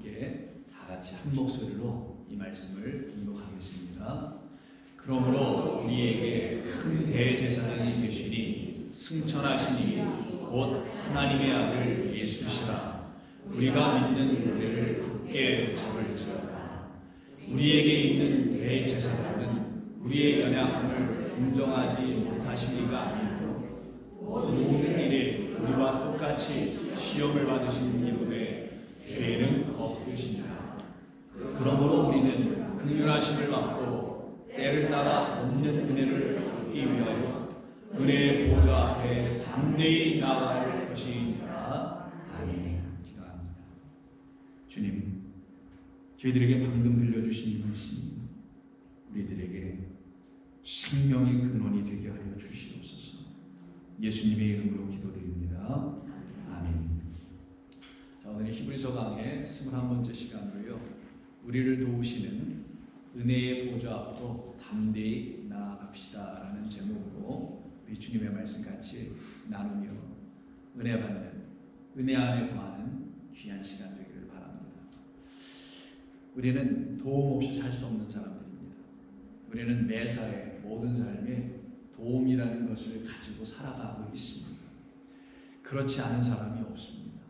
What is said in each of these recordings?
함께 다 같이 한 목소리로 이 말씀을 인도하겠습니다. 그러므로 우리에게 큰 대제사장이 계시니 승천하시니 곧 하나님의 아들 예수시라. 우리가 믿는 교회를 굳게 붙잡을지어다. 우리에게 있는 대제사장은 우리의 연약함을 인정하지 못하신 이가 아니고 모든 일에 우리와 똑같이 시험을 받으신 이름에 죄는 없으시니라. 그러므로 우리는 긍휼하심을 받고 때를 따라 돕는 은혜를 얻기 위하여 은혜의 보좌 앞에 담대히 나아갈 것이니라. 아멘. 기도합니다. 주님, 저희들에게 방금 들려주신 이 말씀이 우리들에게 생명의 근원이 되게 하여 주시옵소서. 예수님의 이름으로 기도드립니다. 아멘. 자, 오늘 히브리서 강의 21번째 시간으로요, 우리를 도우시는 은혜의 보좌 앞으로 담대히 나아갑시다 라는 제목으로 우리 주님의 말씀 같이 나누며 은혜 받는, 은혜 안에 거하는 귀한 시간 되기를 바랍니다. 우리는 도움 없이 살 수 없는 사람들입니다. 우리는 매사에 모든 삶에 도움이라는 것을 가지고 살아가고 있습니다. 그렇지 않은 사람이 없습니다.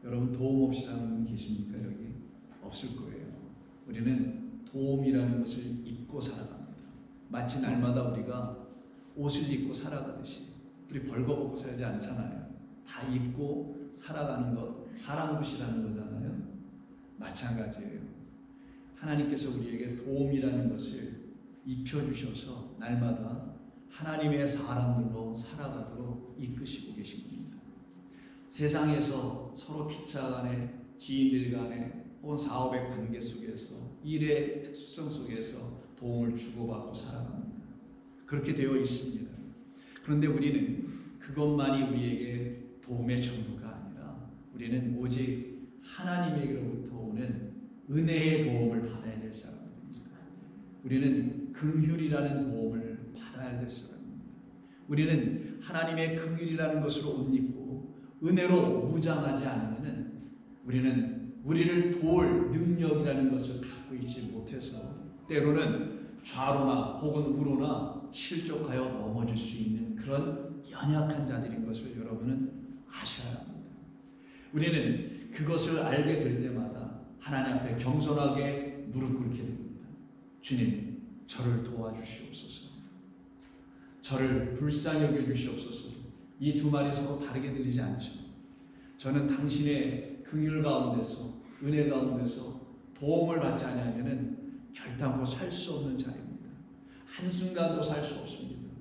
여러분, 도움 없이 사는 분 계십니까? 여기 없을 거예요. 우리는 도움이라는 것을 입고 살아갑니다. 마치 날마다 우리가 옷을 입고 살아가듯이 우리 벌거벗고 살지 않잖아요. 다 입고 살아가는 것, 사람 옷이라는 거잖아요. 마찬가지예요. 하나님께서 우리에게 도움이라는 것을 입혀주셔서 날마다 하나님의 사람들로 살아가도록 이끄시고 계신 겁니다. 세상에서 서로 피차 간에, 지인들 간에, 혹은 사업의 관계 속에서, 일의 특수성 속에서 도움을 주고받고 살아갑니다. 그렇게 되어 있습니다. 그런데 우리는 그것만이 우리에게 도움의 전부가 아니라 우리는 오직 하나님에게로부터 오는 은혜의 도움을 받아야 될 사람입니다. 우리는 긍휼이라는 도움을 받아야 될 사람입니다. 우리는 하나님의 긍휼이라는 것으로 옷 입고 은혜로 무장하지 않으면 우리는 우리를 도울 능력이라는 것을 갖고 있지 못해서 때로는 좌로나 혹은 우로나 실족하여 넘어질 수 있는 그런 연약한 자들인 것을 여러분은 아셔야 합니다. 우리는 그것을 알게 될 때마다 하나님 앞에 겸손하게 무릎 꿇게 됩니다. 주님, 저를 도와주시옵소서. 저를 불쌍히 여겨주시옵소서. 이 두 말이 서로 다르게 들리지 않죠. 저는 당신의 긍휼 가운데서, 은혜 가운데서 도움을 받지 않으면 결단코 살 수 없는 자입니다. 한순간도 살 수 없습니다.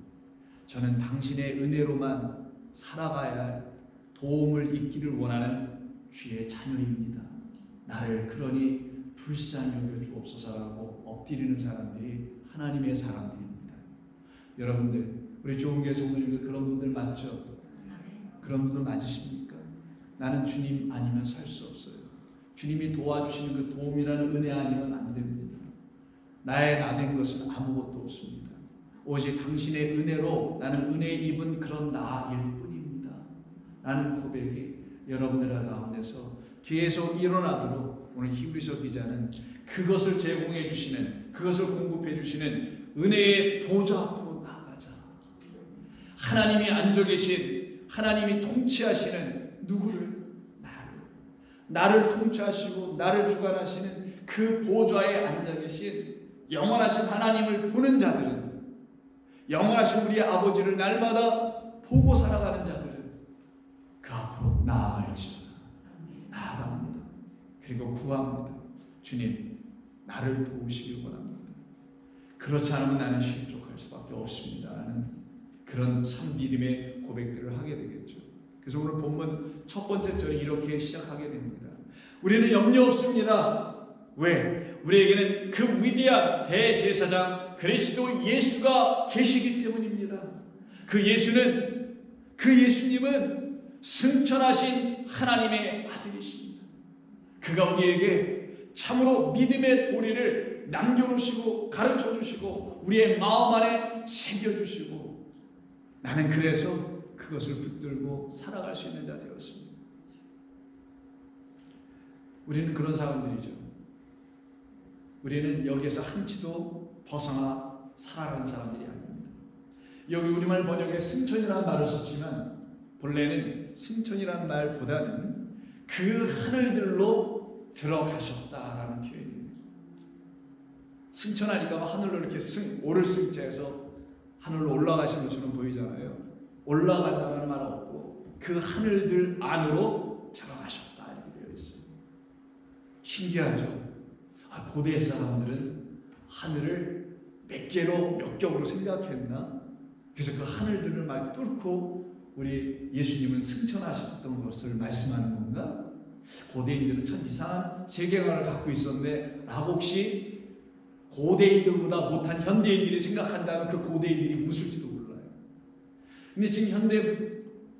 저는 당신의 은혜로만 살아가야 할 도움을 잊기를 원하는 주의 자녀입니다. 나를 그러니 불쌍히 여겨주옵소서라고 엎드리는 사람들이 하나님의 사람들입니다. 여러분들, 우리 좋은교회 성도님들 그런 분들 맞죠? 그런 분들 맞으십니까? 나는 주님 아니면 살 수 없어요. 주님이 도와주시는 그 도움이라는 은혜 아니면 안 됩니다. 나의 나된 것은 아무것도 없습니다. 오직 당신의 은혜로 나는 은혜 입은 그런 나일 뿐입니다. 라는 고백이 여러분들 가운데서 계속 일어나도록 오늘 히브리서 기자는 그것을 제공해 주시는, 그것을 공급해 주시는 은혜의 보좌 앞으로 나아가자. 하나님이 앉아 계신, 하나님이 통치하시는 누구를? 나를 통치하시고 나를 주관하시는 그 보좌에 앉아 계신 영원하신 하나님을 보는 자들은, 영원하신 우리의 아버지를 날마다 보고 살아가는 자들은 그 앞으로 나아갈지어다. 나아갑니다. 그리고 구합니다. 주님, 나를 도우시길 원합니다. 그렇지 않으면 나는 실족할 수밖에 없습니다. 라는 그런 참 믿음의 고백들을 하게 되겠죠. 그래서 오늘 본문 첫 번째 절에 이렇게 시작하게 됩니다. 우리는 염려 없습니다. 왜? 우리에게는 그 위대한 대제사장 그리스도 예수가 계시기 때문입니다. 그 예수님은 승천하신 하나님의 아들이십니다. 그가 우리에게 참으로 믿음의 도리를 남겨놓으시고 가르쳐주시고 우리의 마음 안에 새겨주시고, 나는 그래서 그것을 붙들고 살아갈 수 있는 자 되었습니다. 우리는 그런 사람들이죠. 우리는 여기에서 한치도 벗어나 살아가는 사람들이 아닙니다. 여기 우리말 번역에 승천이라는 말을 썼지만 본래는 승천이라는 말보다는 그 하늘들로 들어가셨다라는 표현입니다. 승천하니까 하늘로 이렇게 오를 승자에서 하늘로 올라가신 것처럼 보이잖아요. 올라간다는 말 없고 그 하늘들 안으로 들어가셨다 이렇게 되어 있어요. 신기하죠? 고대 사람들은 하늘을 몇 개로 몇 겹으로 생각했나? 그래서 그 하늘들을 많이 뚫고 우리 예수님은 승천하셨던 것을 말씀하는 건가? 고대인들은 참 이상한 세계관을 갖고 있었는데 라고 혹시 고대인들보다 못한 현대인들이 생각한다면 그 고대인들이 웃을지도 몰라요. 근데 지금 현대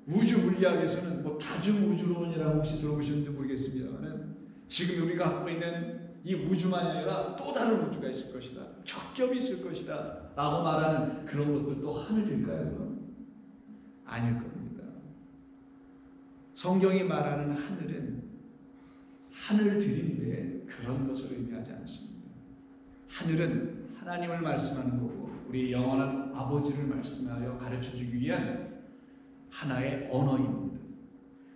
우주 물리학에서는 뭐 다중우주론이라고 혹시 들어보셨는지 모르겠습니다만 지금 우리가 갖고 있는 이 우주만이 아니라 또 다른 우주가 있을 것이다. 겹겹이 있을 것이다. 라고 말하는 그런 것들도 하늘일까요? 그럼? 아닐 겁니다. 성경이 말하는 하늘은 하늘들인데 그런 것을 의미하지 않습니다. 하늘은 하나님을 말씀하는 거고 우리 영원한 아버지를 말씀하여 가르쳐주기 위한 하나의 언어입니다.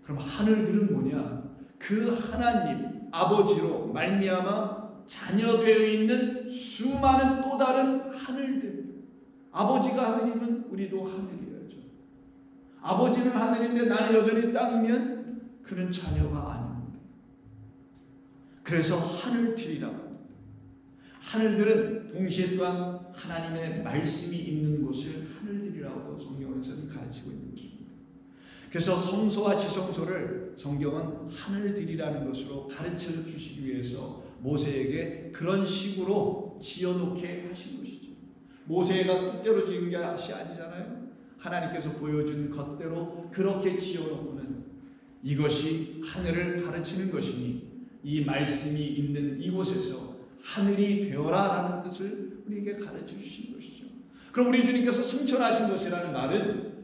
그럼 하늘들은 뭐냐? 그 하나님 아버지로 말미암아 자녀되어 있는 수많은 또 다른 하늘들. 아버지가 하늘이면 우리도 하늘이어야죠. 아버지는 하늘인데 나는 여전히 땅이면 그는 자녀가 아닙니다. 그래서 하늘들이라고 합니다. 하늘들은 동시에 또한 하나님의 말씀이 있는 곳을 하늘들이라고도 성경에서는 가르치고 있는 것입니다. 그래서 성소와 지성소를 성경은 하늘들이라는 것으로 가르쳐 주시기 위해서 모세에게 그런 식으로 지어놓게 하신 것이죠. 모세가 뜻대로 지은 것이 아니잖아요. 하나님께서 보여준 것대로 그렇게 지어놓고는 이것이 하늘을 가르치는 것이니 이 말씀이 있는 이곳에서 하늘이 되어라라는 뜻을 우리에게 가르쳐 주신 것이죠. 그럼 우리 주님께서 승천하신 것이라는 말은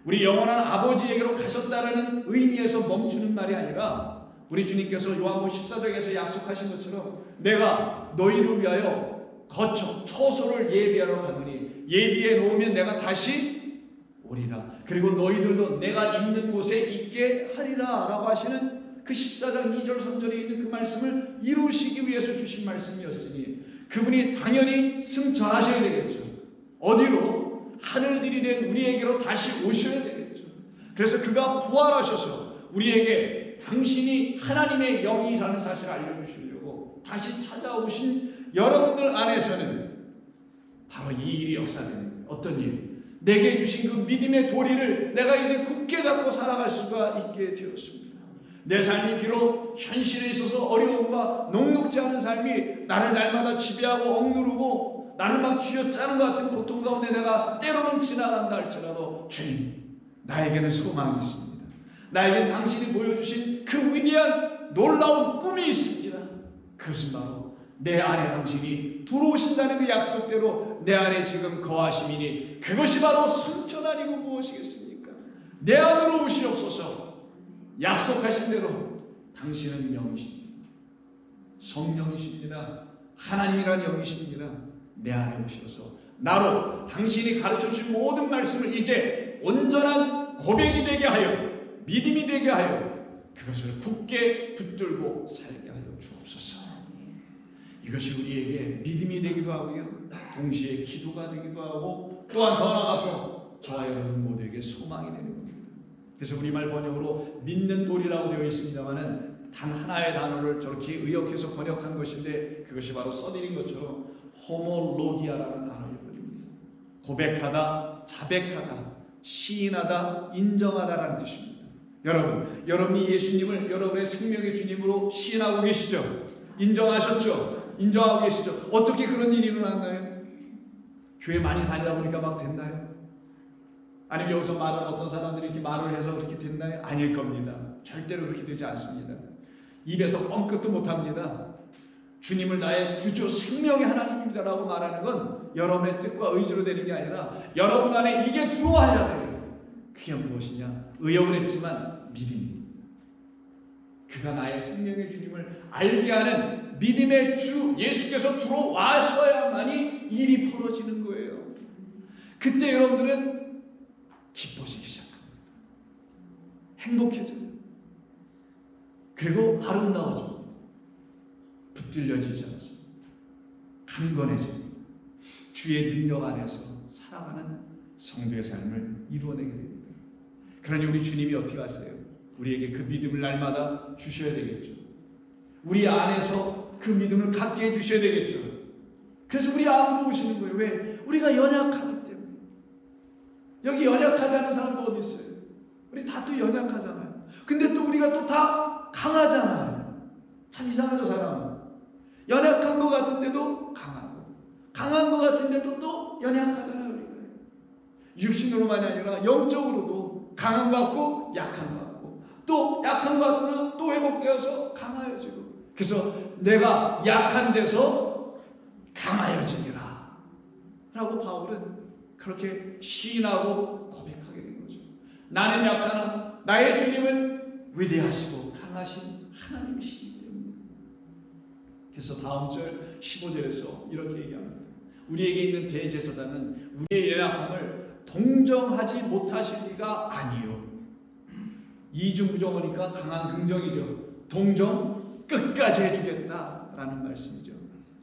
우리 영원한 아버지에게로 가셨다라는 의미에서 멈추는 말이 아니라 우리 주님께서 요한복음 14장에서 약속하신 것처럼 내가 너희를 위하여 처소를 예비하러 가노니 예비해 놓으면 내가 다시 오리라. 그리고 너희들도 내가 있는 곳에 있게 하리라 라고 하시는 그 14장 2절 3절에 있는 그 말씀을 이루시기 위해서 주신 말씀이었으니 그분이 당연히 승천하셔야 되겠죠. 어디로? 하늘들이 된 우리에게로 다시 오셔야 되겠죠. 그래서 그가 부활하셔서 우리에게 당신이 하나님의 영이라는 사실을 알려주시려고 다시 찾아오신 여러분들 안에서는 바로 이 일이 역사됩니다. 어떤 일? 내게 주신 그 믿음의 도리를 내가 이제 굳게 잡고 살아갈 수가 있게 되었습니다. 내 삶이 비록 현실에 있어서 어려움과 녹록지 않은 삶이 나를 날마다 지배하고 억누르고 나를 막 쥐어짜는 것 같은 고통 가운데 내가 때로는 지나간다 할지라도 주님, 나에게는 소망이 있습니다. 나에겐 당신이 보여주신 그 위대한 놀라운 꿈이 있습니다. 그것은 바로 내 안에 당신이 들어오신다는 그 약속대로 내 안에 지금 거하심이니 그것이 바로 승천 아니고 무엇이겠습니까? 내 안으로 오시옵소서. 약속하신 대로 당신은 영이십니다. 성령이십니다. 하나님이란 영이십니다. 내 안에 오셔서 나로 당신이 가르쳐주신 모든 말씀을 이제 온전한 고백이 되게 하여 믿음이 되게 하여 그것을 굳게 붙들고 살게 하여 주옵소서. 이것이 우리에게 믿음이 되기도 하고요 동시에 기도가 되기도 하고 또한 더 나아가서 저와 여러분 모두에게 소망이 되는 겁니다. 그래서 우리말 번역으로 믿는 도리라고 되어 있습니다만은 단 하나의 단어를 저렇게 의역해서 번역한 것인데 그것이 바로 써드린 것처럼 호모로기아라는 단어를 입어줍니다. 고백하다, 자백하다, 시인하다, 인정하다라는 뜻입니다. 여러분, 여러분이 예수님을 여러분의 생명의 주님으로 시인하고 계시죠? 인정하셨죠? 인정하고 계시죠? 어떻게 그런 일이 일어났나요? 교회 많이 다니다 보니까 막 됐나요? 아니면 여기서 말하는 어떤 사람들이 이렇게 말을 해서 그렇게 됐나요? 아닐 겁니다. 절대로 그렇게 되지 않습니다. 입에서 뻥끗도 못합니다. 주님을 나의 구주 생명의 하나님입니다라고 말하는 건 여러분의 뜻과 의지로 되는 게 아니라 여러분 안에 이게 들어와야 돼요. 그게 무엇이냐? 의역을 했지만 믿음입니다. 그가 나의 생명의 주님을 알게 하는 믿음의 주 예수께서 들어와셔야만이 일이 벌어지는 거예요. 그때 여러분들은 기뻐지기 시작합니다. 행복해져요. 그리고 아름다워집니다. 붙들려지지 않습니다. 강건해집니다. 주의 능력 안에서 살아가는 성도의 삶을 이루어내게 됩니다. 그러니 우리 주님이 어떻게 하세요? 우리에게 그 믿음을 날마다 주셔야 되겠죠. 우리 안에서 그 믿음을 갖게 해주셔야 되겠죠. 그래서 우리 안으로 오시는 거예요. 왜? 우리가 연약하기 때문에. 여기 연약하지 않은 사람도 어디 있어요? 우리 다 또 연약하잖아요. 근데 또 우리가 또 다 강하잖아요. 참 이상하죠, 사람은. 연약한 것 같은데도 강하고, 강한 것 같은데도 또 연약하잖아요, 우리가. 육신으로만이 아니라 영적으로도 강한 것 같고 약한 것 같고, 또 약한 것 같으면 또 회복되어서 강하여지고. 그래서 내가 약한 데서 강하여지니라 라고 바울은 그렇게 시인하고 고백하게 된 거죠. 나는 약하나 나의 주님은 위대하시고 강하신 하나님이시기 때문에. 그래서 다음 절 15절에서 이렇게 얘기합니다. 우리에게 있는 대제사장은 우리의 연약함을 동정하지 못하실 리가 아니요. 이중부정어니까 강한 긍정이죠. 동정, 끝까지 해주겠다라는 말씀이죠.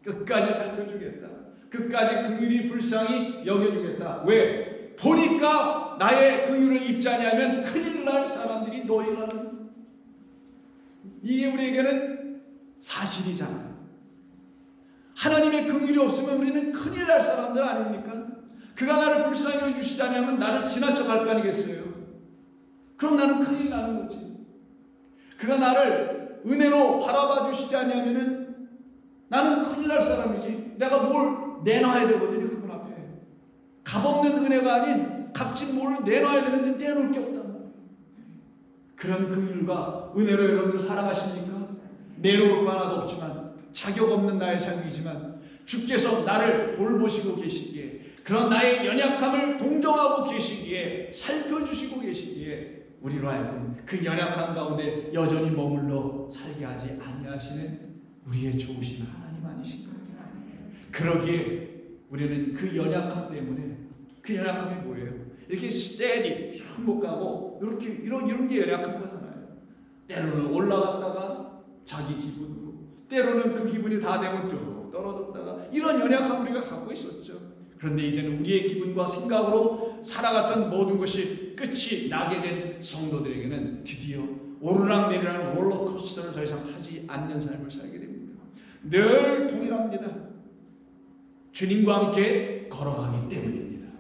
끝까지 살펴주겠다. 끝까지 긍휼히 불쌍히 여겨주겠다. 왜? 보니까 나의 긍휼을 입지 아니하면 큰일 날 사람들이 너희라는, 이게 우리에게는 사실이잖아요. 하나님의 긍휼이 없으면 우리는 큰일 날 사람들 아닙니까? 그가 나를 불쌍히 여겨주시지 않으면 나를 지나쳐 갈 거 아니겠어요? 그럼 나는 큰일 나는 거지. 그가 나를 은혜로 바라봐 주시지 않으면 나는 큰일 날 사람이지. 내가 뭘 내놔야 되거든요, 그분 앞에. 값없는 은혜가 아닌 값진 뭘 내놔야 되는데 내놓을 게 없단 말이에요. 그런 긍휼과 은혜로 여러분들 살아가십니까? 내놓을 거 하나도 없지만, 자격 없는 나의 삶이지만 주께서 나를 돌보시고 계시기에, 그런 나의 연약함을 동정하고 계시기에, 살펴주시고 계시기에 우리로 하여금 그 연약함 가운데 여전히 머물러 살게 하지 아니하시는 우리의 좋으신 하나님 아니신가요? 그러기에 우리는 그 연약함 때문에, 그 연약함이 뭐예요? 이렇게 스테디 쭉 못 가고 이렇게 이런 게 연약한 거잖아요. 때로는 올라갔다가 자기 기분으로, 때로는 그 기분이 다 되면 뚝 떨어졌다가, 이런 연약함 우리가 갖고 있었죠. 그런데 이제는 우리의 기분과 생각으로 살아갔던 모든 것이 끝이 나게 된 성도들에게는 드디어 오르락내리락 롤러코스터를 더 이상 타지 않는 삶을 살게 됩니다. 늘 동일합니다. 주님과 함께 걸어가기 때문입니다.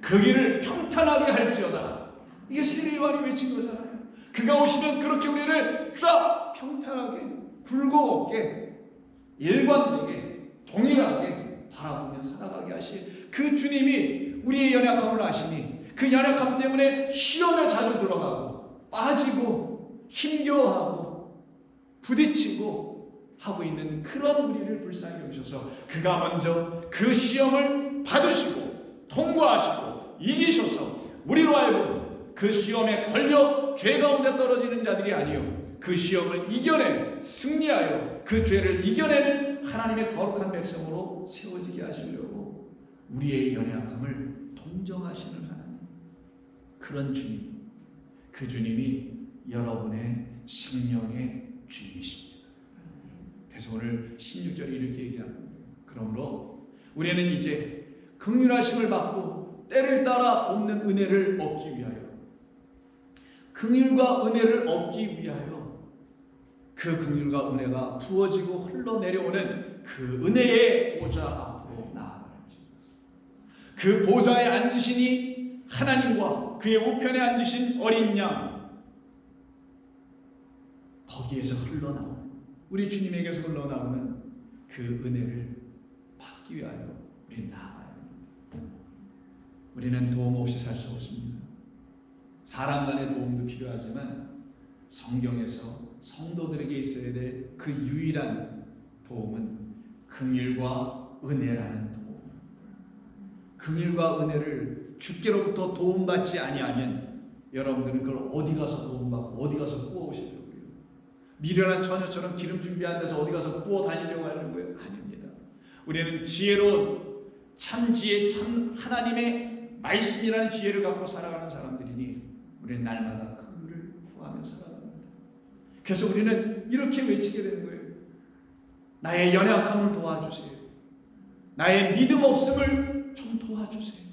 그 길을 평탄하게 할지어다. 이게 세례요한이 외친 거잖아요. 그가 오시면 그렇게 우리를 쫙 평탄하게, 굴곡 없게, 일관되게, 동일하게 바라보며 살아가게 하실 그 주님이 우리의 연약함을 아시니, 그 연약함 때문에 시험에 자주 들어가고 빠지고 힘겨워하고 부딪히고 하고 있는 그런 우리를 불쌍히 여기셔서 그가 먼저 그 시험을 받으시고 통과하시고 이기셔서 우리로 하여금 그 시험에 걸려 죄 가운데 떨어지는 자들이 아니요, 그 시험을 이겨내 승리하여 그 죄를 이겨내는 하나님의 거룩한 백성으로 세워지게 하시려고 우리의 연약함을 동정하시는 하나님, 그런 주님, 그 주님이 여러분의 생명의 주님이십니다. 그래서 오늘 16절에 이렇게 얘기합니다. 그러므로 우리는 이제 긍휼하심을 받고 때를 따라 돕는 은혜를 얻기 위하여, 긍휼과 은혜를 얻기 위하여 그 긍휼과 은혜가 부어지고 흘러내려오는 그 은혜의 보좌 앞으로 나아가야지. 그 보좌에 앉으시니 하나님과 그의 우편에 앉으신 어린 양, 거기에서 흘러나오는, 우리 주님에게서 흘러나오는 그 은혜를 받기 위하여 우리는 나아가야 합니다. 우리는 도움 없이 살 수 없습니다. 사람 간의 도움도 필요하지만 성경에서 성도들에게 있어야 될 그 유일한 도움은 긍휼과 은혜라는 도움. 긍휼과 은혜를 주께로부터 도움받지 아니하면 여러분들은 그걸 어디 가서 도움받고 어디 가서 구워오시려고요. 미련한 처녀처럼 기름 준비한 데서 어디 가서 구워 다니려고 하는 거예요? 아닙니다. 우리는 지혜로운 참 지혜, 참 하나님의 말씀이라는 지혜를 갖고 살아가는 사람들이니 우리는 날마다 그를 구하며 살아갑니다. 그래서 우리는 이렇게 외치게 되는 거예요. 나의 연약함을 도와주세요. 나의 믿음 없음을 좀 도와주세요.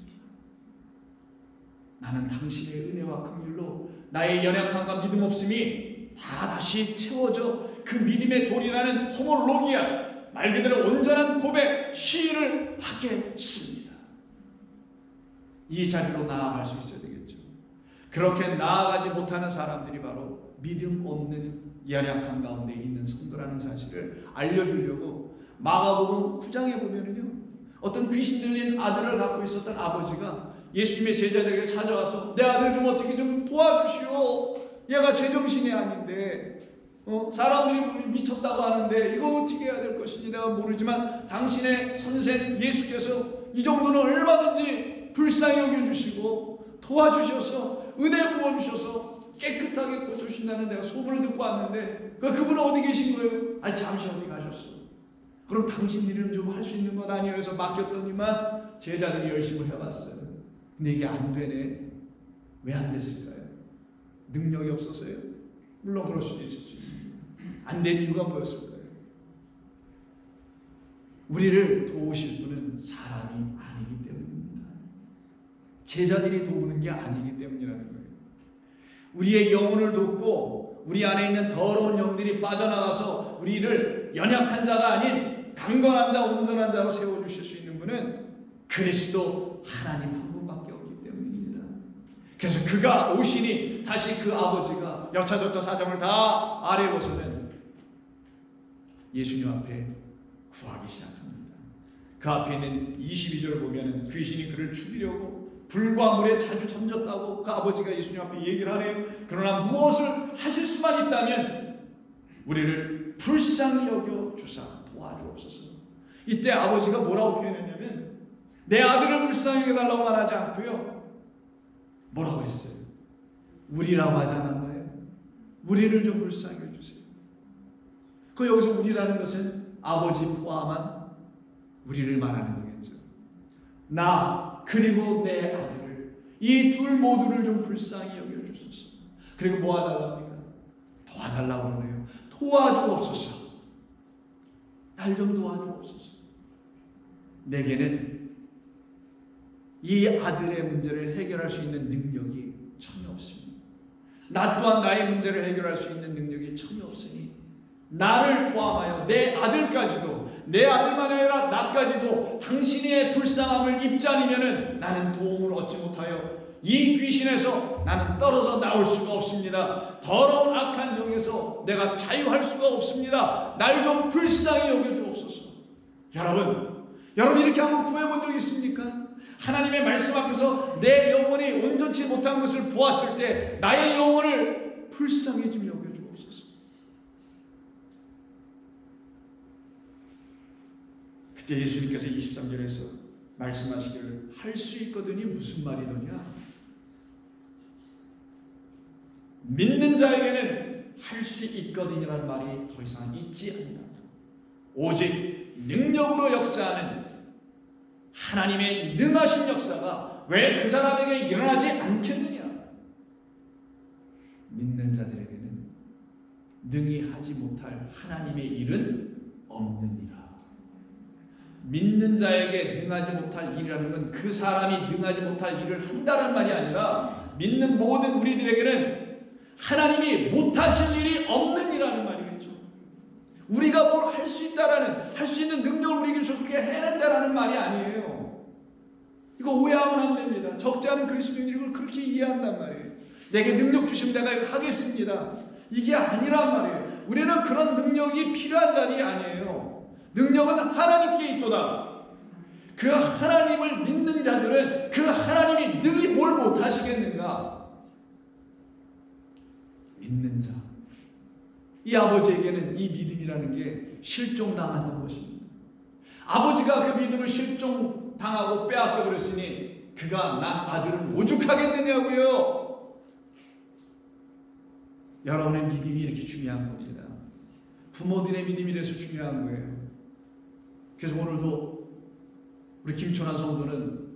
나는 당신의 은혜와 긍휼로 나의 연약함과 믿음 없음이 다 다시 채워져 그 믿음의 돌이라는 호몰로기아, 말 그대로 온전한 고백, 시인을 하겠습니다. 이 자리로 나아갈 수 있어야 되겠죠. 그렇게 나아가지 못하는 사람들이 바로 믿음 없는 연약한 가운데 있는 성도라는 사실을 알려주려고 마가복음 9장에 보면은요, 어떤 귀신 들린 아들을 갖고 있었던 아버지가 예수님의 제자들에게 찾아와서 내 아들 좀 어떻게 좀 도와주시오. 얘가 제정신이 아닌데 사람들이 미쳤다고 하는데 이거 어떻게 해야 될 것인지 내가 모르지만 당신의 선생 예수께서 이 정도는 얼마든지 불쌍히 여겨주시고 도와주셔서 은혜 부어주셔서 깨끗하게 고쳐주신다는 내가 소문을 듣고 왔는데 그분은 어디 계신 거예요? 아니 잠시 어디 가셨어. 그럼 당신 일은 좀 할 수 있는 것 아니에요? 그래서 맡겼더니만 제자들이 열심히 해봤어요. 근데 이게 안 되네. 왜 안 됐을까요? 능력이 없어서요? 물론 그럴 수도 있을 수 있습니다. 안 된 이유가 뭐였을까요? 우리를 도우실 분은 사람이 아니기 때문입니다. 제자들이 도우는 게 아니기 때문이라는 거예요. 우리의 영혼을 돕고 우리 안에 있는 더러운 영들이 빠져나가서 우리를 연약한 자가 아닌 강건한 자, 온전한 자로 세워주실 수 있는 분은 그리스도 하나님 한 분밖에 없기 때문입니다. 그래서 그가 오시니 다시 그 아버지가 여차저차 사정을 다 아뢰고서는 예수님 앞에 구하기 시작합니다. 그 앞에 있는 22절을 보면 귀신이 그를 죽이려고 불과 물에 자주 던졌다고 그 아버지가 예수님 앞에 얘기를 하네요. 그러나 무엇을 하실 수만 있다면 우리를 불쌍히 여겨 주사 도와주옵소서. 이때 아버지가 뭐라고 표현했냐면 내 아들을 불쌍히 여겨달라고 말하지 않고요. 뭐라고 했어요? 우리라고 하지 않았나요? 우리를 좀 불쌍히 여겨주세요. 그 여기서 우리라는 것은 아버지 포함한 우리를 말하는 거겠죠. 나 그리고 내 아들을 이 둘 모두를 좀 불쌍히 여겨주소서. 그리고 뭐 하달랍니까? 도와달라고 그러네요. 도와주옵소서. 날 좀 도와주옵소서. 내게는 이 아들의 문제를 해결할 수 있는 능력이 전혀 없습니다. 나 또한 나의 문제를 해결할 수 있는 능력이 전혀 없으니 나를 포함하여 내 아들까지도, 내 아들만 아니라 나까지도 당신의 불쌍함을 입지 않으면 나는 도움을 얻지 못하여 이 귀신에서 나는 떨어져 나올 수가 없습니다. 더러운 악한 영에서 내가 자유할 수가 없습니다. 날 좀 불쌍히 여겨주옵소서. 여러분 이렇게 한번 구해본 적 있습니까? 하나님의 말씀 앞에서 내 영혼이 온전치 못한 것을 보았을 때 나의 영혼을 불쌍히 좀 여겨주옵소서. 그때 예수님께서 23절에서 말씀하시기를 할 수 있거든이 무슨 말이더냐? 믿는 자에게는 할 수 있거든이라는 말이 더 이상 있지 않는다. 오직 능력으로 역사하는 하나님의 능하신 역사가 왜 그 사람에게 일어나지 않겠느냐? 믿는 자들에게는 능히 하지 못할 하나님의 일은 없느니라. 믿는 자에게 능하지 못할 일이라는 건 그 사람이 능하지 못할 일을 한다는 말이 아니라 믿는 모든 우리들에게는 하나님이 못하실 일이 없느니라는 말이겠죠. 우리가 뭘 할 수 있다라는, 할 수 있는 능력을 우리에게 주셔서 그렇게 해낸다라는 말이 아니에요. 이거 오해하면 안 됩니다. 적지 않은 그리스도인들이 이걸 그렇게 이해한단 말이에요. 내게 능력 주시면 내가 이거 하겠습니다. 이게 아니란 말이에요. 우리는 그런 능력이 필요한 자리 아니에요. 능력은 하나님께 있도다. 그 하나님을 믿는 자들은 그 하나님이 능히 뭘 못하시겠는가? 믿는 자. 이 아버지에게는 이 믿음이라는 게 실종당하는 것입니다. 아버지가 그 믿음을 실종당하고 빼앗겨 버렸으니 그가 난 아들을 오죽하겠느냐고요. 여러분의 믿음이 이렇게 중요한 겁니다. 부모들의 믿음이 이래서 중요한 거예요. 그래서 오늘도 우리 김천환 성도는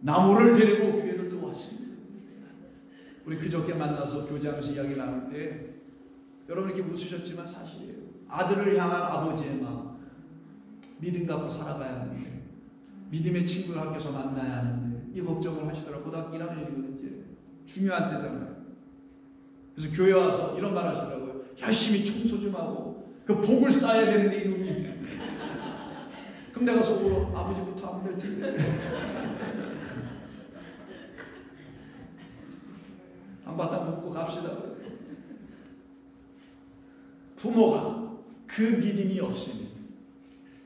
나무를 데리고 교회를 또 왔습니다. 우리 그저께 만나서 교제하면서 이야기 나눌 때 여러분 이렇게 웃으셨지만 사실이에요. 아들을 향한 아버지의 마음, 믿음 갖고 살아가야 하는데, 믿음의 친구를 학교에서 만나야 하는데 이 걱정을 하시더라고요. 고등학교 1학년이거든요. 이제 중요한 때잖아요. 그래서 교회 와서 이런 말 하시더라고요. 열심히 청소 좀 하고 그 복을 쌓아야 되는데 이놈이. 그럼 내가 속으로 아버지부터 하면 될 텐데. 한바탕 묻고 갑시다. 부모가 그 믿음이 없으니,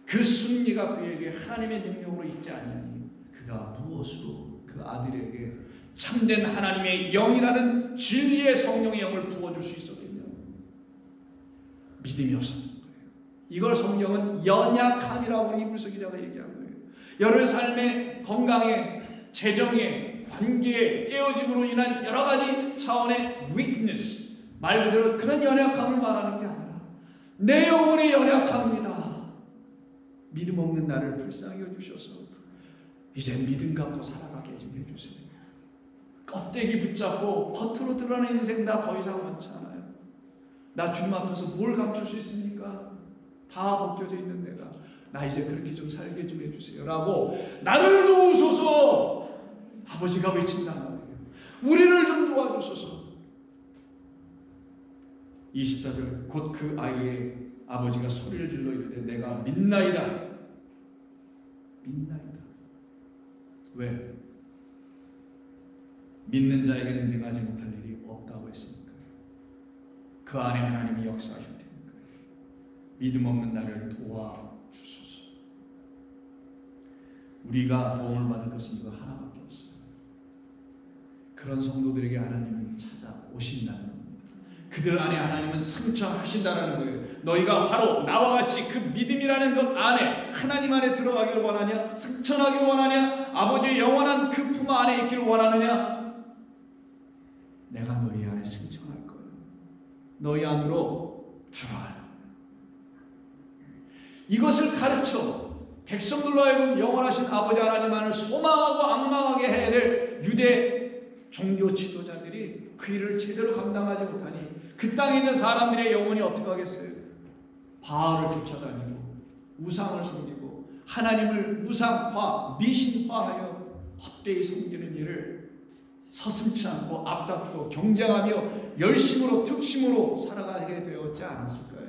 그 승리가 그에게 하나님의 능력으로 있지 않으니 그가 무엇으로 그 아들에게 참된 하나님의 영이라는 진리의 성령의 영을 부어줄 수 있었겠냐? 믿음이 없었던 거예요. 이걸 성경은 연약함이라고 우리 히브리서 기자가 얘기한 거예요. 여러분의 삶의 건강에, 재정에, 관계에, 깨어짐으로 인한 여러 가지 차원의 weakness, 말 그대로 그런 연약함을 말하는 게 아니라 내 영혼이 연약합니다. 믿음 없는 나를 불쌍히 여주셔서 이제 믿음 갖고 살아가게 좀 해주세요. 껍데기 붙잡고 겉으로 드러나는 인생 나 더 이상 원치 않아요. 나 주님 앞에서 뭘 감출 수 있습니까? 다 벗겨져 있는 내가 나 이제 그렇게 좀 살게 좀 해주세요 라고 나를 도우소서 아버지가 외친단 말이에요. 우리를 좀 도와주소서. 24절 곧 그 아이의 아버지가 소리를 질러 이르되 내가 믿나이다. 믿나이다. 왜? 믿는 자에게는 능하지 못할 일이 없다고 했으니까. 그 안에 하나님이 역사하실 테니까. 믿음 없는 나를 도와주소서. 우리가 도움을 받을 것은 이거 하나밖에 없어요. 그런 성도들에게 하나님은 찾아오신다는 겁니다. 그들 안에 하나님은 승천하신다는 거예요. 너희가 바로 나와 같이 그 믿음이라는 것 안에 하나님 안에 들어가기를 원하냐? 승천하기를 원하냐? 아버지의 영원한 그 품 안에 있기를 원하느냐? 내가 너희 안에 승천할 거야. 너희 안으로 들어갈 거야. 이것을 가르쳐 백성들로 하여금 영원하신 아버지 하나님 안을 소망하고 악망하게 해야 될 유대 종교 지도자들이 그 일을 제대로 감당하지 못하니 그 땅에 있는 사람들의 영혼이 어떻게 하겠어요? 바알을 쫓아다니고 우상을 섬기고 하나님을 우상화, 미신화하여 헛되이 섬기는 일을 서슴지 않고 앞다투고 경쟁하며 열심으로 특심으로 살아가게 되었지 않았을까요?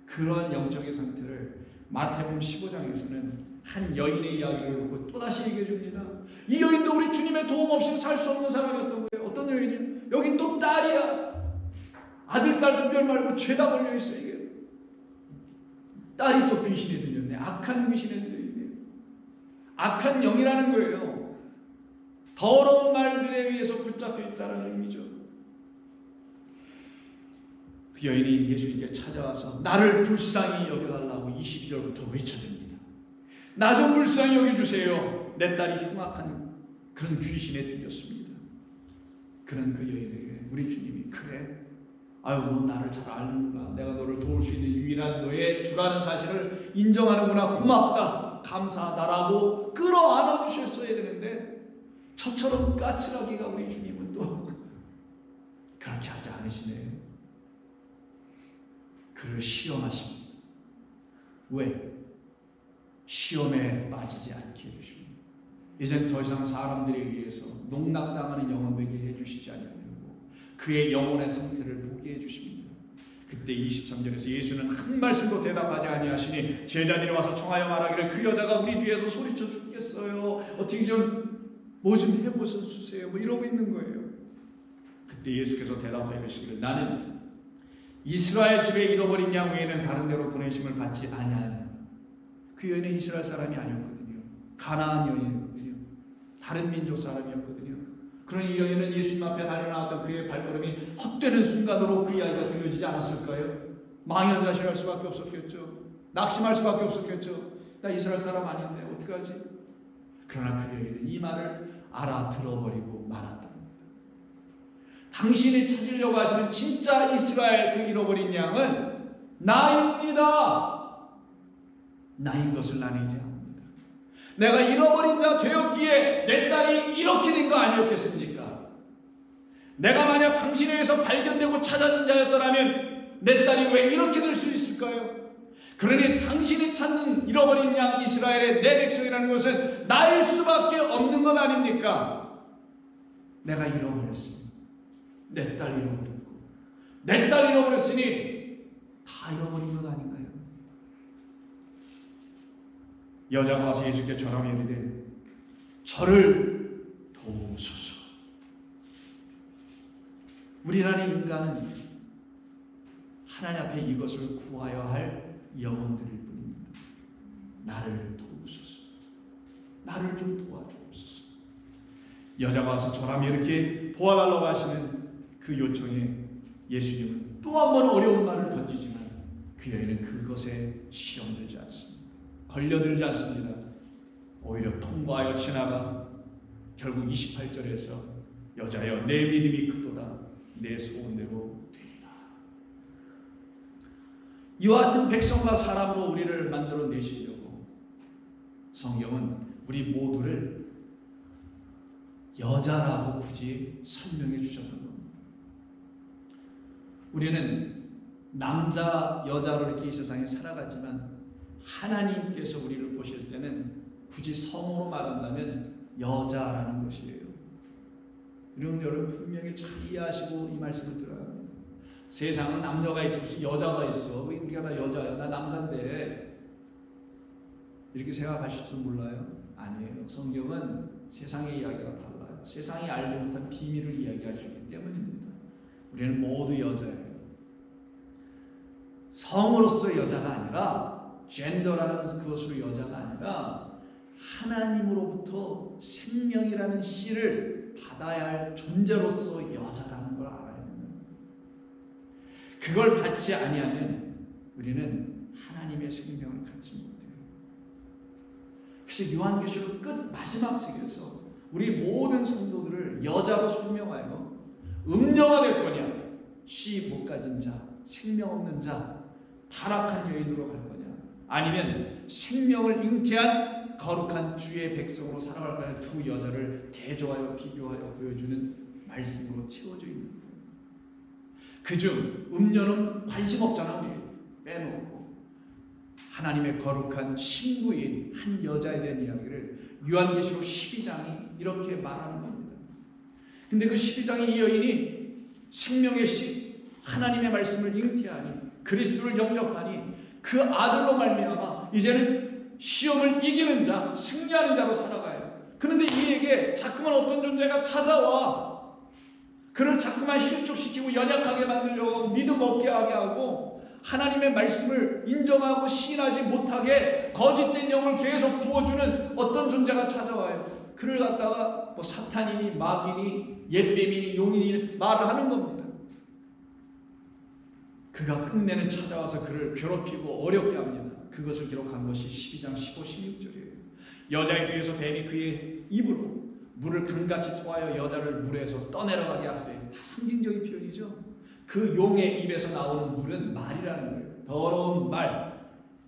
그러한 영적인 상태를 마태복음 15장에서는 한 여인의 이야기를 놓고 또다시 얘기해 줍니다. 이 여인도 우리 주님의 도움 없이 살 수 없는 사람이었던 거예요. 어떤 여인이요? 여기 또 딸이야. 아들, 딸 구별 말고 죄다 걸려있어. 이게 딸이 또 귀신에 들렸네. 악한 귀신에 들렸네. 악한 영이라는 거예요. 더러운 말들에 의해서 붙잡혀 있다는 의미죠. 그 여인이 예수님께 찾아와서 나를 불쌍히 여겨달라고 22절부터 외쳐줍니다. 나 좀 불쌍히 여겨주세요. 내 딸이 흉악한 그런 귀신에 들렸습니다. 그런 그 여인에게 우리 주님이 그래? 아유 너 나를 잘 아는구나. 내가 너를 도울 수 있는 유일한 너의 주라는 사실을 인정하는구나. 고맙다. 감사하다라고 끌어안아 주셨어야 되는데 저처럼 까칠하기가 우리 주님은 또 그렇게 하지 않으시네요. 그를 시험하십니다. 왜? 시험에 빠지지 않게 해주십니다. 이젠 더 이상 사람들에 의해서 농락당하는 영혼 되게 해주시지 않으려고 그의 영혼의 상태를 보게 해주십니다. 그때 23절에서 예수는 한 말씀도 대답하지 아니하시니 제자들이 와서 청하여 말하기를 그 여자가 우리 뒤에서 소리쳐 죽겠어요. 어떻게 좀 뭐 좀 해보셔 주세요. 뭐 이러고 있는 거예요. 그때 예수께서 대답하여 이르시기를 나는 이스라엘 집에 잃어버린 양 외에는 다른 데로 보내심을 받지 아니하노라. 그 여인은 이스라엘 사람이 아니었거든요. 가나안 여인이었거든요. 다른 민족 사람이었거든요. 그러니 이 여인은 예수님 앞에 달려나왔던 그의 발걸음이 헛되는 순간으로 그 이야기가 들려지지 않았을까요? 망연자실할 수밖에 없었겠죠. 낙심할 수밖에 없었겠죠. 나 이스라엘 사람 아닌데 어떡하지? 그러나 그 여인은 이 말을 알아들어버리고 말았다. 당신이 찾으려고 하시는 진짜 이스라엘 그 잃어버린 양은 나입니다. 나인 것을 나뉘지 않습니다. 내가 잃어버린 자 되었기에 내 딸이 이렇게 된 거 아니었겠습니까? 내가 만약 당신에 의해서 발견되고 찾아진 자였더라면 내 딸이 왜 이렇게 될 수 있을까요? 그러니 당신이 찾는 잃어버린 양 이스라엘의 내 백성이라는 것은 나일 수밖에 없는 것 아닙니까? 내가 잃어버렸습니다. 내 딸 잃어버렸고 내 딸 잃어버렸으니 다 잃어버린 것 아닌가요? 여자가 와서 예수께 절하며 이르되 저를 도우소서. 우리라는 인간은 하나님 앞에 이것을 구하여 할 영혼들일 뿐입니다. 나를 도우소서. 나를 좀 도와주옵소서. 여자가 와서 절하며 이렇게 도와달라고 하시는 그 요청에 예수님은 또 한 번 어려운 말을 던지지만 그 여인은 그것에 시험들지 않습니다. 걸려들지 않습니다. 오히려 통과하여 지나가 결국 28절에서 여자여 내 믿음이 크도다 내 소원대로 되리라. 이와 같은 백성과 사람으로 우리를 만들어 내시려고 성경은 우리 모두를 여자라고 굳이 설명해 주셨던 겁니다. 우리는 남자, 여자로 이렇게 이 세상에 살아가지만 하나님께서 우리를 보실 때는 굳이 성으로 말한다면 여자라는 것이에요. 여러분 분명히 잘 이해하시고 이 말씀을 들어야 합니다. 세상은 남녀가 있지 무슨 여자가 있어. 우리가 다 여자야. 나 남자인데. 이렇게 생각하실 줄 몰라요? 아니에요. 성경은 세상의 이야기가 달라요. 세상이 알지 못한 비밀을 이야기할 수 있기 때문입니다. 우리는 모두 여자예요. 성으로서 여자가 아니라 젠더라는 그것으로 여자가 아니라 하나님으로부터 생명이라는 씨를 받아야 할 존재로서 여자라는 걸 알아야 됩니다. 그걸 받지 아니하면 우리는 하나님의 생명을 갖지 못해요. 그래서 요한계시록 끝 마지막 책에서 우리 모든 성도들을 여자로 설명하여 음녀가 될 거냐, 씨 못 가진 자, 생명 없는 자, 타락한 여인으로 갈 거냐, 아니면 생명을 잉태한 거룩한 주의 백성으로 살아갈 거냐, 두 여자를 대조하여 비교하여 보여주는 말씀으로 채워져 있는 거예요. 그중 음녀는 관심 없잖아. 우리 빼놓고 하나님의 거룩한 신부인 한 여자에 대한 이야기를 요한계시록 12장이 이렇게 말하는 겁니다. 근데 그 12장의 이 여인이 생명의 씨 하나님의 말씀을 잉태하니 그리스도를 영접하니 그 아들로 말미암아 이제는 시험을 이기는 자, 승리하는 자로 살아가요. 그런데 이에게 자꾸만 어떤 존재가 찾아와 그를 자꾸만 실족시키고 연약하게 만들려고 믿음 없게 하게 하고 하나님의 말씀을 인정하고 시인하지 못하게 거짓된 영을 계속 부어주는 어떤 존재가 찾아와요. 그를 갖다가 뭐 사탄이니 마귀니 옛뱀이니 용이니 말을 하는 겁니다. 그가 끝내는 찾아와서 그를 괴롭히고 어렵게 합니다. 그것을 기록한 것이 12장 15, 16절이에요. 여자의 뒤에서 뱀이 그의 입으로 물을 강같이 토하여 여자를 물에서 떠내려가게 하되, 다 상징적인 표현이죠. 그 용의 입에서 나오는 물은 말이라는 거예요. 더러운 말.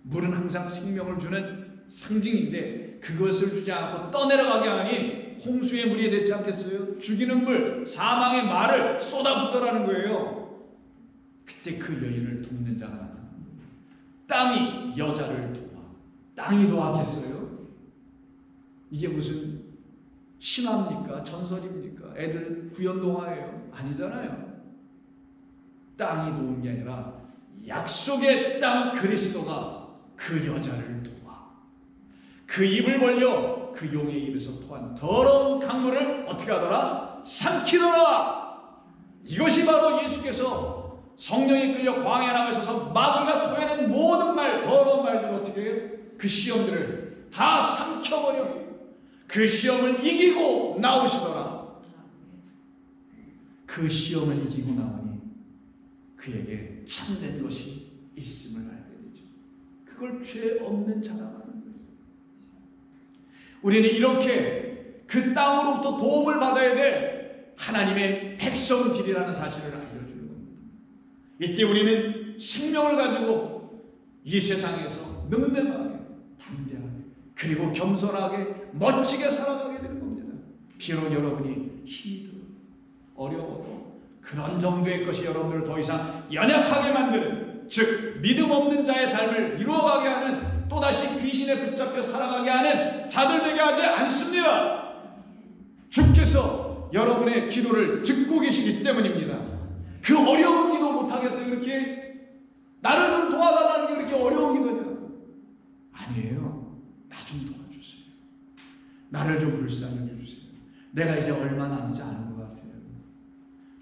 물은 항상 생명을 주는 상징인데 그것을 주지 않고 떠내려가게 하니 홍수의 물이 되지 않겠어요? 죽이는 물, 사망의 말을 쏟아붓더라는 거예요. 그때 그 여인을 돕는 자가 나타납니다. 땅이 여자를 도와. 땅이 도와겠어요? 이게 무슨 신화입니까? 전설입니까? 애들 구연동화예요? 아니잖아요. 땅이 도운 게 아니라 약속의 땅 그리스도가 그 여자를 도와. 그 입을 벌려 그 용의 입에서 토한 더러운 강물을 어떻게 하더라? 삼키더라. 이것이 바로 예수께서 성령이 끌려 광야에 나가셔서 마귀가 토해낸 모든 말, 더러운 말들을 어떻게 해요? 그 시험들을 다 삼켜버려 그 시험을 이기고 나오시더라. 그 시험을 이기고 나오니 그에게 참된 것이 있음을 알게 되죠. 그걸 죄 없는 자라고 하는 거예요. 우리는 이렇게 그 땅으로부터 도움을 받아야 될 하나님의 백성들이라는 사실을 알려주는 겁니다. 이때 우리는 우리 생명을 가지고 이 세상에서 능력하게, 담대하게, 그리고 겸손하게, 멋지게 살아가게 되는 겁니다. 비록 여러분이 힘들어, 어려워도 그런 정도의 것이 여러분들을 더 이상 연약하게 만드는, 즉 믿음 없는 자의 삶을 이루어가게 하는, 또다시 귀신에 붙잡혀 살아가게 하는 자들 되게 하지 않습니다. 주께서 여러분의 기도를 듣고 계시기 때문입니다. 그 어려운 기도 못하겠어요? 이렇게 나를 좀 도와달라는 게 그렇게 어려운 기도냐? 아니에요. 나 좀 도와주세요. 나를 좀 불쌍히 해주세요. 내가 이제 얼마 남지 않은 것 같아요.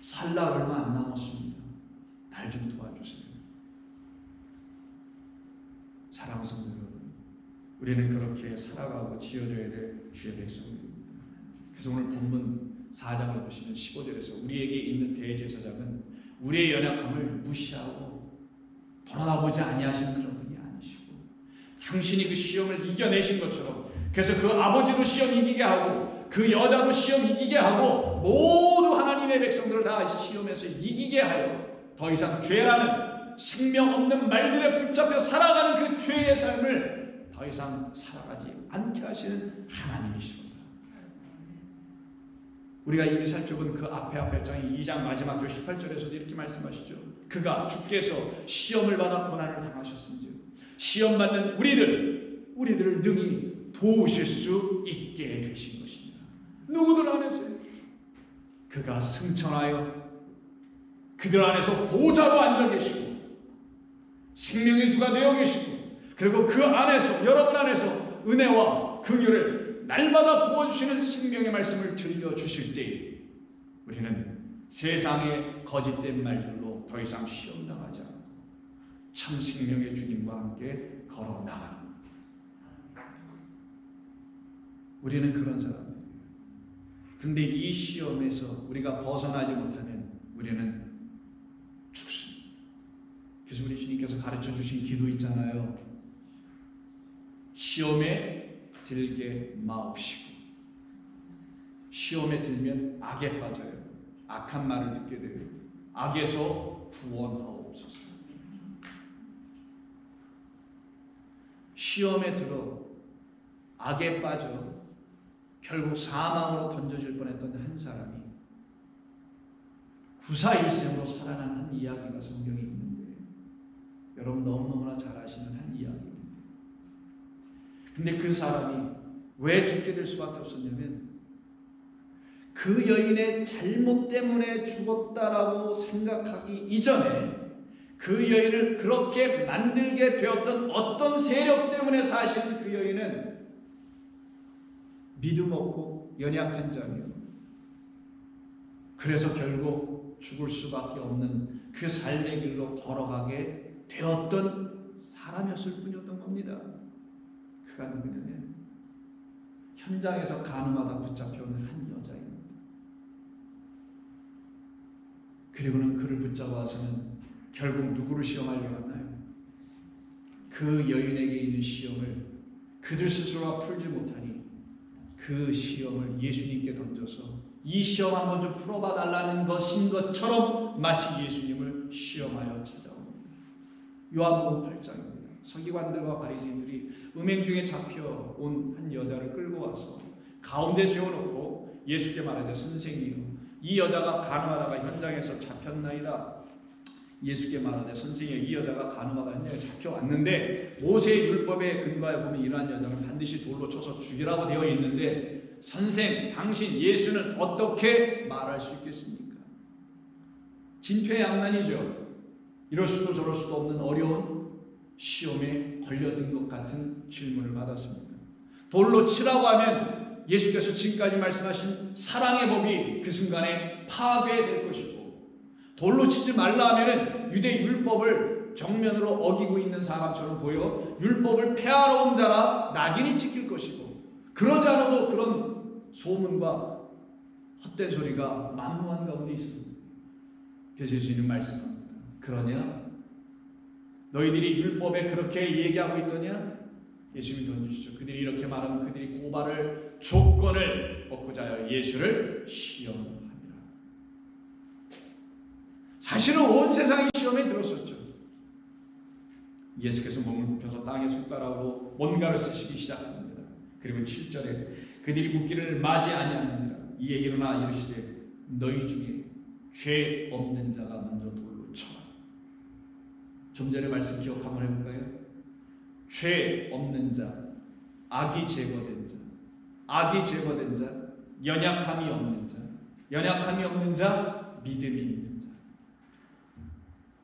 살 날 얼마 안 남았습니다. 날 좀 도와주세요. 사랑하는 성도 여러분, 우리는 그렇게 살아가고 지어져야 될 주의 백성입니다. 그래서 오늘 본문 4장을 보시면 15절에서 우리에게 있는 대제사장은 우리의 연약함을 무시하고 돌아보지 아니하시는 그런 분이 아니시고, 당신이 그 시험을 이겨내신 것처럼, 그래서 그 아버지도 시험 이기게 하고 그 여자도 시험 이기게 하고 모두 하나님의 백성들을 다 시험에서 이기게 하여 더 이상 죄라는 생명 없는 말들에 붙잡혀 살아가는 그 죄의 삶을 더 이상 살아가지 않게 하시는 하나님이십니다. 우리가 이미 살펴본 그 앞에 장이 2장 마지막 절 18절에서도 이렇게 말씀하시죠. 그가 주께서 시험을 받아 고난을 당하셨은지 시험 받는 우리들을 능히 도우실 수 있게 되신 것입니다. 누구들 안에서요? 그가 승천하여 그들 안에서 보좌로 앉아 계시고 생명의 주가 되어 계시고, 그리고 그 안에서, 여러분 안에서 은혜와 긍휼을 날마다 부어주시는 생명의 말씀을 들려주실 때에 우리는 세상의 거짓된 말들로 더 이상 시험당하지 않고 참 생명의 주님과 함께 걸어나가는 겁니다. 우리는 그런 사람입니다. 그런데 이 시험에서 우리가 벗어나지 못하면 우리는 죽습니다. 그래서 우리 주님께서 가르쳐 주신 기도 있잖아요. 시험에 들게 마옵시고, 시험에 들면 악에 빠져요. 악한 말을 듣게 돼요. 악에서 구원하옵소서. 시험에 들어 악에 빠져 결국 사망으로 던져질 뻔했던 한 사람이 구사일생으로 살아난 한 이야기가 성경에 있는데, 여러분 너무너무나 잘 아시는 한 이야기입니다. 근데 그 사람이 왜 죽게 될 수밖에 없었냐면 그 여인의 잘못 때문에 죽었다라고 생각하기 이전에 그 여인을 그렇게 만들게 되었던 어떤 세력 때문에 사실은 그 여인은 믿음 없고 연약한 자며, 그래서 결국 죽을 수밖에 없는 그 삶의 길로 걸어가게 되었던 사람이었을 뿐이었던 겁니다. 그가 누구냐면 현장에서 간음하다 붙잡혀오는 한 여자입니다. 그리고는 그를 붙잡아서는 결국 누구를 시험하려고 하나요? 그 여인에게 있는 시험을 그들 스스로가 풀지 못하니 그 시험을 예수님께 던져서 이 시험 한번 좀 풀어봐 달라는 것인 것처럼 마치 예수님을 시험하여 찾아옵니다. 요한복음 8장입니다. 서기관들과 바리새인들이 음행 중에 잡혀온 한 여자를 끌고 와서 가운데 세워놓고 예수께 말하되 선생이요, 이 여자가 간음하다가 현장에서 잡혔나이다. 예수께 말하되 선생이요, 이 여자가 간음하다 현장에 잡혀왔는데 모세의 율법에 근거해 보면 이러한 여자는 반드시 돌로 쳐서 죽이라고 되어 있는데 선생, 당신 예수는 어떻게 말할 수 있겠습니까? 진퇴양난이죠. 이럴 수도 저럴 수도 없는 어려운 시험에 걸려든 것 같은 질문을 받았습니다. 돌로 치라고 하면 예수께서 지금까지 말씀하신 사랑의 법이 그 순간에 파괴될 것이고, 돌로 치지 말라 하면은 유대 율법을 정면으로 어기고 있는 사람처럼 보여 율법을 폐하러 온 자라 낙인이 찍힐 것이고, 그러지 않아도 그런 소문과 헛된 소리가 만무한 가운데 있습니다. 그래서 예수님은 말씀합니다. 그러냐? 너희들이 율법에 그렇게 얘기하고 있더냐? 예수님이 던지시죠. 그들이 이렇게 말하면 그들이 고발을 조건을 얻고자 하여 예수를 시험합니다. 사실은 온 세상이 시험에 들었었죠. 예수께서 몸을 굽혀서 땅에 손가락으로 뭔가를 쓰시기 시작합니다. 그리고 7절에 그들이 묻기를 맞이 아니하는지라 이에 일어나 이르시되 너희 중에 죄 없는 자가 먼저 돌로 쳐라. 좀 전에 말씀 기억 한번 해볼까요? 죄 없는 자, 악이 제거된 자, 악이 제거된 자, 연약함이 없는 자, 연약함이 없는 자, 믿음이 있는 자.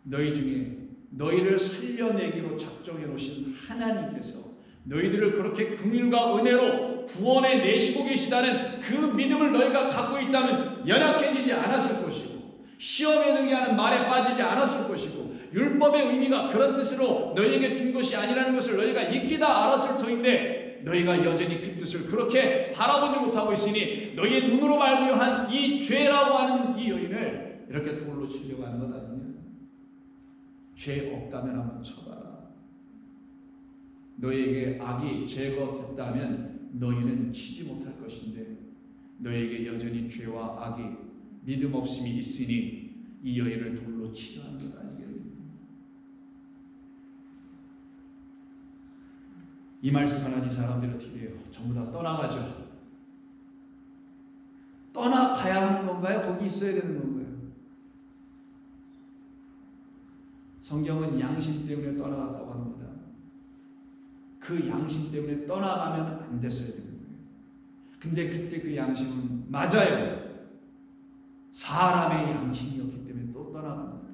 너희 중에 너희를 살려내기로 작정해 놓으신 하나님께서 너희들을 그렇게 긍휼과 은혜로 구원해 내시고 계시다는 그 믿음을 너희가 갖고 있다면 연약해지지 않았을 것이고 시험에 들게 하는 말에 빠지지 않았을 것이고 율법의 의미가 그런 뜻으로 너희에게 준 것이 아니라는 것을 너희가 익히 다 알았을 터인데 너희가 여전히 그 뜻을 그렇게 바라보지 못하고 있으니 너희의 눈으로 발견한 이 죄라고 하는 이 여인을 이렇게 돌로 치려고 하는 것 아니냐? 죄 없다면 한번 쳐봐라. 너희에게 악이 제거됐다면 너희는 치지 못할 것인데 너희에게 여전히 죄와 악이 믿음 없음이 있으니 이 여인을 돌로 치려 하는 것 아니겠느냐. 이 말씀을 하니 사람들이 어떻게 해요? 전부 다 떠나가죠. 떠나가야 하는 건가요? 거기 있어야 되는 건가요? 성경은 양심 때문에 떠나갔다고 합니다. 그 양심 때문에 떠나가면 안 됐어야 되는 거예요. 근데 그때 그 양심은 맞아요. 사람의 양심이었기 때문에 또 떠나갑니다.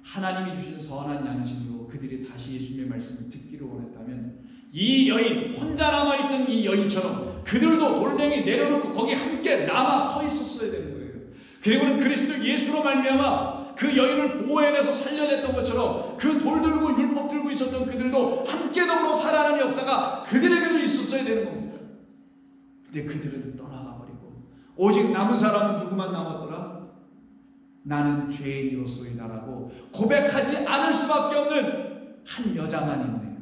하나님이 주신 선한 양심으로 그들이 다시 예수님의 말씀을 듣기를 원했다면 이 여인, 혼자 남아있던 이 여인처럼 그들도 돌멩이 내려놓고 거기 함께 남아 서 있었어야 되는 거예요. 그리고는 그리스도 예수로 말미암아 그 여인을 보호해내서 살려냈던 것처럼 그 돌 들고 율법 들고 있었던 그들도 함께 더불어 살아가는 역사가 그들에게도 있었어야 되는 겁니다. 근데 그들은 떠나가 버리고 오직 남은 사람은 누구만 남았더라? 나는 죄인이로소이다라고 고백하지 않을 수밖에 없는 한 여자만 있네요.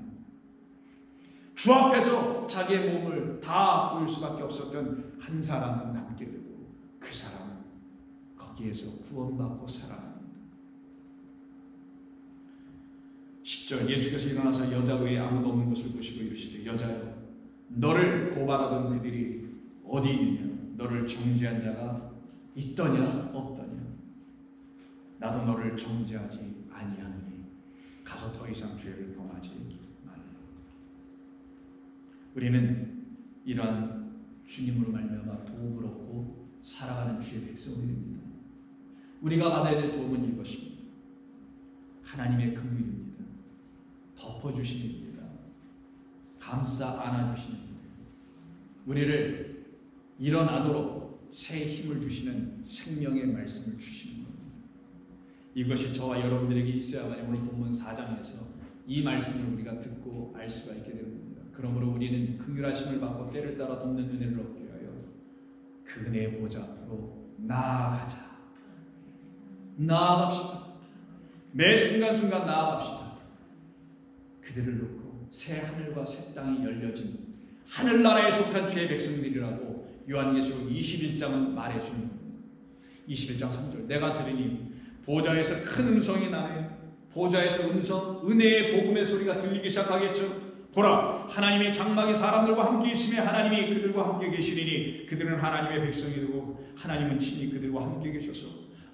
주 앞에서 자기의 몸을 다 보일 수밖에 없었던 한 사람은 남게 되고 그 사람은 거기에서 구원받고 살아갑니다. 10절 예수께서 일어나서 여자 외에 아무도 없는 것을 보시고 이르시되 여자여 너를 고발하던 그들이 어디 있느냐? 너를 정죄한 자가 있더냐 없더냐? 나도 너를 정죄하지 아니하노니 가서 더 이상 죄를 범하지 말라. 우리는 이러한 주님으로 말미암아 도움을 얻고 살아가는 주의 백성들입니다. 우리가 받아야 될 도움은 이것입니다. 하나님의 긍휼입니다. 덮어주십니다. 감싸 안아주십니다. 우리를 일어나도록 새 힘을 주시는 생명의 말씀을 주시는 겁니다. 이것이 저와 여러분들에게 있어야만 오늘 본문 4장에서 이 말씀을 우리가 듣고 알 수가 있게 되는 겁니다. 그러므로 우리는 긍휼하심을 받고 때를 따라 돕는 은혜를 얻게 하여 그 은혜의 보좌 앞으로 나아가자. 나아갑시다. 매 순간순간 나아갑시다. 그들을 놓고 새 하늘과 새 땅이 열려진 하늘나라에 속한 주의 백성들이라고 요한계시록 21장은 말해주는 겁니다. 21장 3절 내가 들으니 보좌에서 큰 음성이 나네. 보좌에서 음성, 은혜의 복음의 소리가 들리기 시작하겠죠. 보라, 하나님의 장막이 사람들과 함께 있으며 하나님이 그들과 함께 계시리니 그들은 하나님의 백성이 되고 하나님은 친히 그들과 함께 계셔서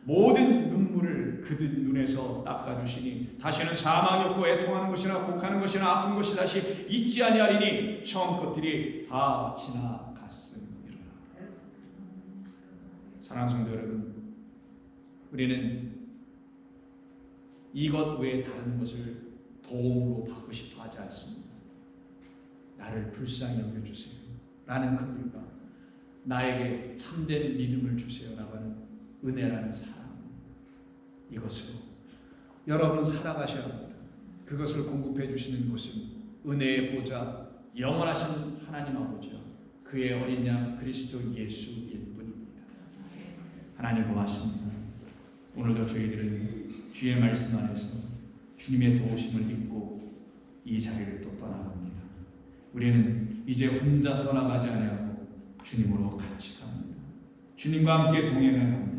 모든 눈물을 그들 눈에서 닦아주시니 다시는 사망이 없고 애통하는 것이나 곡하는 것이나 아픈 것이 다시 있지 아니하리니 처음 것들이 다 지나갔음이라. 사랑하는 성도 여러분, 우리는 이것 외에 다른 것을 도움으로 받고 싶어 하지 않습니다. 나를 불쌍히 여겨주세요 라는 긍휼과 나에게 참된 믿음을 주세요 라고 하는 은혜라는 사랑, 이것으로 여러분은 살아가셔야 합니다. 그것을 공급해 주시는 곳은 은혜의 보좌, 영원하신 하나님 아버지와 그의 어린 양 그리스도 예수일 뿐입니다. 하나님 고맙습니다. 오늘도 저희들은 주의 말씀 안에서 주님의 도우심을 입고 이 자리를 또 떠나갑니다. 우리는 이제 혼자 떠나가지 아니하고 주님으로 같이 갑니다. 주님과 함께 동행해 갑니다.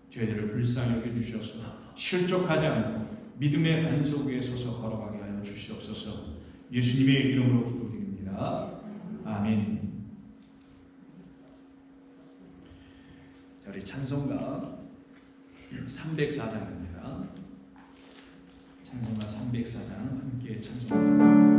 저희들을 불쌍히 여겨주셔서 실족하지 않고 믿음의 반석 위에 서서 걸어가게 주시옵소서. 예수님의 이름으로 기도드립니다. 아멘. 자, 우리 찬송가 304장입니다. 찬송가 304장 함께 찬송합니다.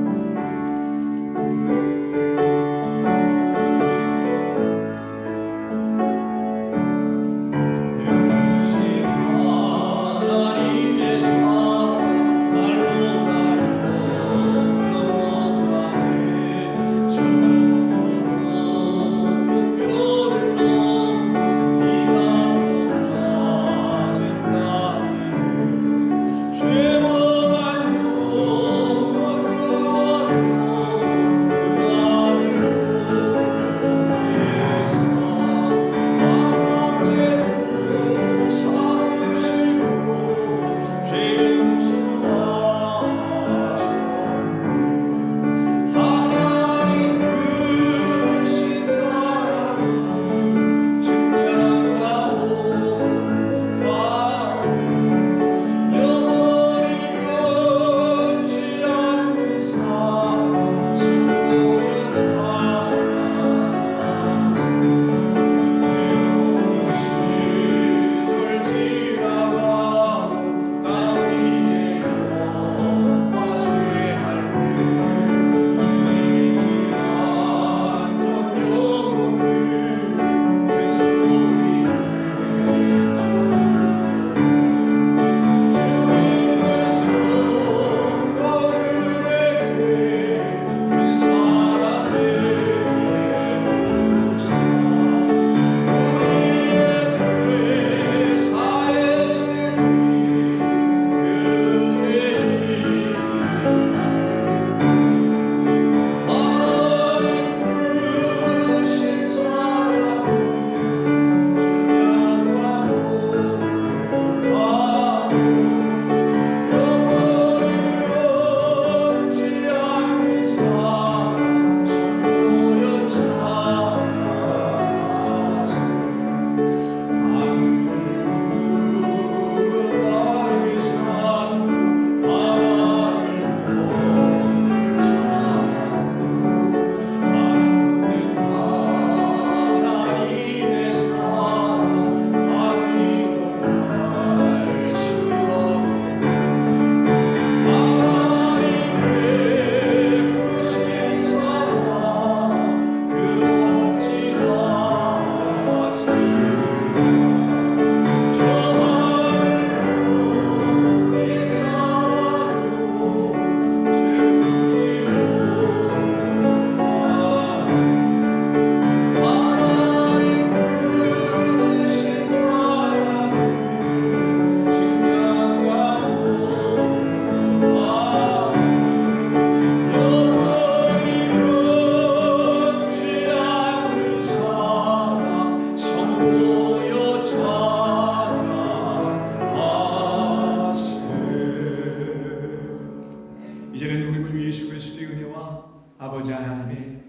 아버지 하나님의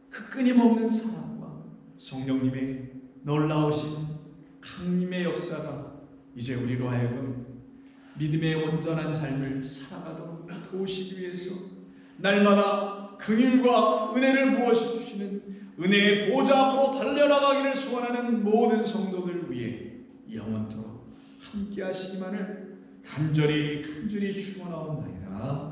그 끊임없는 사랑과 성령님의 놀라우신 강림의 역사가 이제 우리로 하여금 믿음의 온전한 삶을 살아가도록 도우시기 위해서 날마다 긍휼과 은혜를 부어서 주시는 은혜의 보좌 앞으로 달려나가기를 소원하는 모든 성도들 위해 영원토록 함께 하시기만을 간절히 축원하옵나이다.